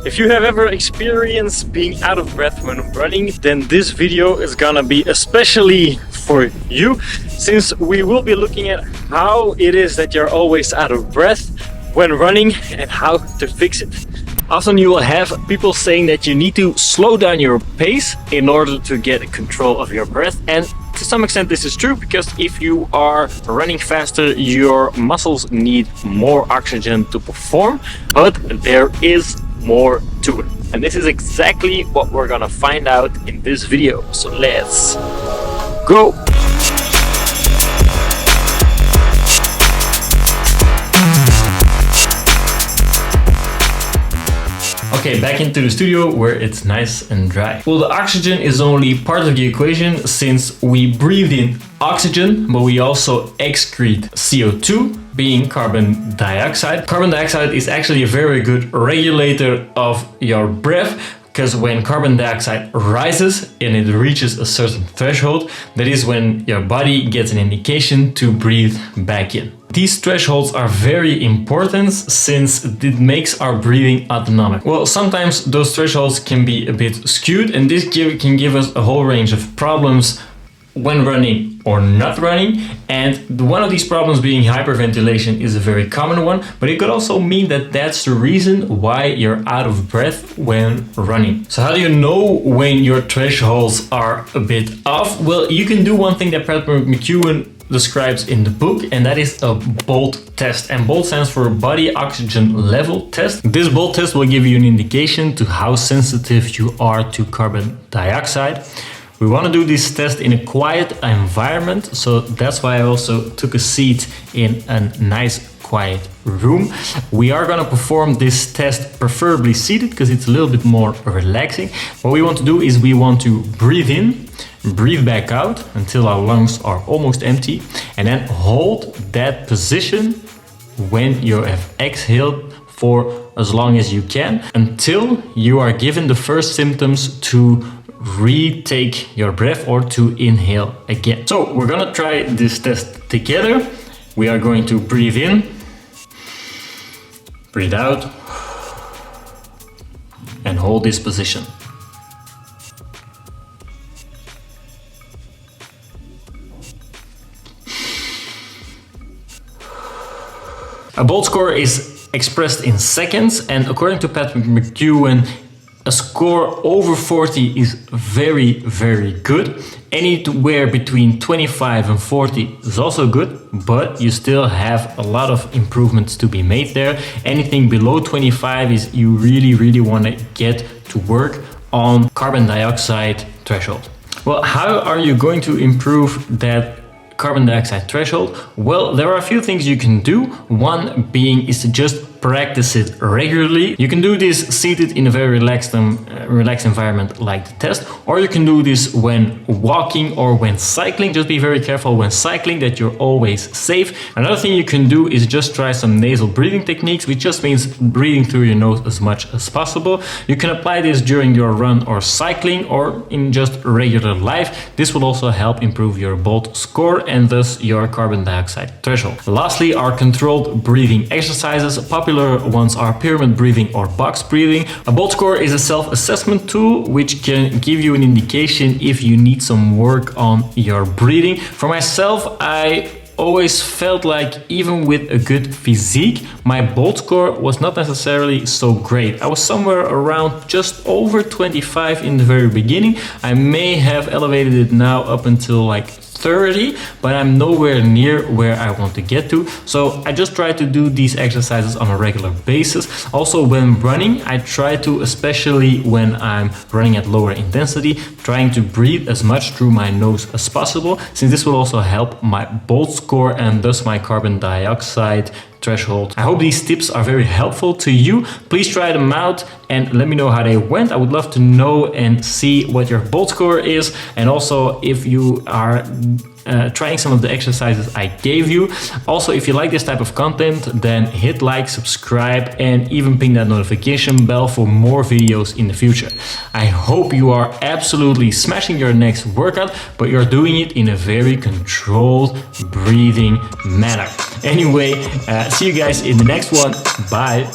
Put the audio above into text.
If you have ever experienced being out of breath when running, then this video is gonna be especially for you, since we will be looking at how it is that you're always out of breath when running and how to fix it. Often you will have people saying that you need to slow down your pace in order to get control of your breath, and to some extent this is true, because if you are running faster, your muscles need more oxygen to perform, but there is more to it. And this is exactly what we're gonna find out in this video. So let's go! Okay, back into the studio where it's nice and dry. Well, the oxygen is only part of the equation, since we breathe in oxygen, but we also excrete CO2, being carbon dioxide. Carbon dioxide is actually a very good regulator of your breath, because when carbon dioxide rises and it reaches a certain threshold, that is when your body gets an indication to breathe back in. These thresholds are very important since it makes our breathing autonomic. Well, sometimes those thresholds can be a bit skewed, and this can give us a whole range of problems when running or not running. And one of these problems being hyperventilation is a very common one, but it could also mean that that's the reason why you're out of breath when running. So how do you know when your thresholds are a bit off? Well, you can do one thing that Patrick McEwen describes in the book, and that is a BOLT test. And BOLT stands for body oxygen level test. This BOLT test will give you an indication to how sensitive you are to carbon dioxide. We want to do this test in a quiet environment, so that's why I also took a seat in a nice quiet room. We are going to perform this test preferably seated, because it's a little bit more relaxing. What we want to do is we want to breathe in, breathe back out until our lungs are almost empty, and then hold that position when you have exhaled for as long as you can, until you are given the first symptoms to retake your breath or to inhale again. So we're gonna try this test together. We are going to breathe in, breathe out, and hold this position. A BOLT score is expressed in seconds, and according to Patrick McEwen, a score over 40 is very, very good. Anywhere between 25 and 40 is also good, but you still have a lot of improvements to be made there. Anything below 25 is you really, really want to get to work on carbon dioxide threshold. Well, how are you going to improve that carbon dioxide threshold? Well, there are a few things you can do. One being is to just practice it regularly. You can do this seated in a very relaxed environment like the test, or you can do this when walking or when cycling. Just be very careful when cycling that you're always safe. Another thing you can do is just try some nasal breathing techniques, which just means breathing through your nose as much as possible. You can apply this during your run or cycling or in just regular life. This will also help improve your BOLT score and thus your carbon dioxide threshold. Lastly, our controlled breathing exercises. Popular ones are pyramid breathing or box breathing. A BOLT score is a self-assessment tool which can give you an indication if you need some work on your breathing. For myself, I always felt like even with a good physique, my BOLT score was not necessarily so great. I was somewhere around just over 25 in the very beginning. I may have elevated it now up until like 30, but I'm nowhere near where I want to get to. So I just try to do these exercises on a regular basis. Also when running, I try to, especially when I'm running at lower intensity, trying to breathe as much through my nose as possible, since this will also help my BOLT score and thus my carbon dioxide threshold. I hope these tips are very helpful to you. Please try them out and let me know how they went. I would love to know and see what your BOLT score is, and also if you are trying some of the exercises I gave you. Also, if you like this type of content, then hit like, subscribe, and even ping that notification bell for more videos in the future. I hope you are absolutely smashing your next workout, but you're doing it in a very controlled breathing manner. Anyway, see you guys in the next one. Bye.